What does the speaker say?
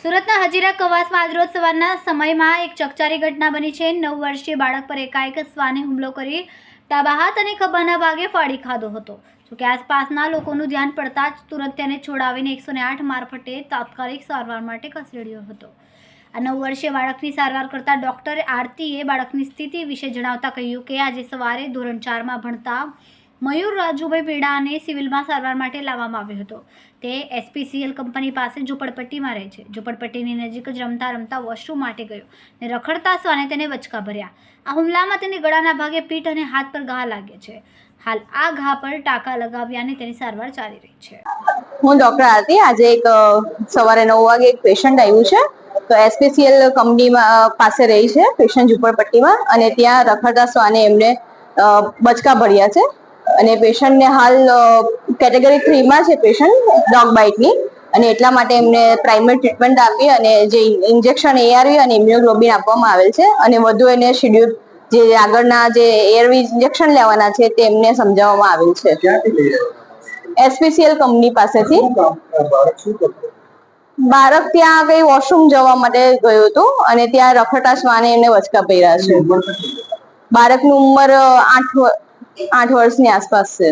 સુરતના હજીરા કવાસમાં આજરોજ સવારના સમયમાં એક ચકચારી ઘટના બની છે। 9 વર્ષીય બાળક પર એકાએક શ્વાને હુમલો કરી ડાબા હાથ અને ખભાના ભાગે ફાડી ખાધો હતો। જોકે આસપાસના લોકોનું ધ્યાન પડતા જ તુરંત તેને છોડાવીને 108 મારફતે તાત્કાલિક સારવાર માટે ખસેડ્યો હતો। આ 9 વર્ષીય બાળકની સારવાર કરતા ડોક્ટર આરતીએ બાળકની સ્થિતિ વિશે જણાવતા કહ્યું કે આજે સવારે ધોરણ 4માં ભણતા મયુર રાજુભાઈ પીડાને સિવિલમાં સારવાર માટે લાવવામાં આવ્યો હતો। તે એસપીસીએલ કંપની પાસે ઝૂંપડપટ્ટીમાં રહે છે। ઝૂંપડપટ્ટીની નજીક જ રમતા રમતા વોશરૂમ માટે ગયો અને રખડતા શ્વાને તેને બચકા ભર્યા। આ હુમલામાં તેને ગળાના ભાગે પીઠ અને હાથ પર ઘા લાગ્યા છે। હાલ આ ઘા પર ટાંકા લગાવ્યા અને તેની સારવાર ચાલી રહી છે। હું ડોક્ટર આરતી। આજે એક સવારે 9 વાગે એક પેશન્ટ આવ્યું છે, તો એસપીસીએલ કંપનીમાં પાસે રહી છે પેશન્ટ ઝૂંપડપટ્ટીમાં, અને ત્યાં રખડતા શ્વાને એમને બચકા ભર્યા છે અને પેશન્ટને હાલ કેટેગરી 3માં છે પેશન્ટ ડોગ બાઇટની, અને એટલા માટે એમને પ્રાઇમરી ટ્રીટમેન્ટ આપી અને જે ઇન્જેક્શન એઆરવી અને ઇમ્યુનોગ્લોબિન આપવામાં આવેલ છે, અને વધુ એને શેડ્યુલ જે આગળના જે એઆરવી ઇન્જેક્શન લેવાના છે તે એમને સમજાવવામાં આવેલ છે। એસપીસીએલ કંપની પાસેથી બાળક ત્યાં કઈ વોશરૂમ જવા માટે ગયું હતું અને ત્યાં રખડતા શ્વાને એમને બચકા ભર્યા છે। બાળકની ઉંમર 8 વર્ષની આસપાસ છે।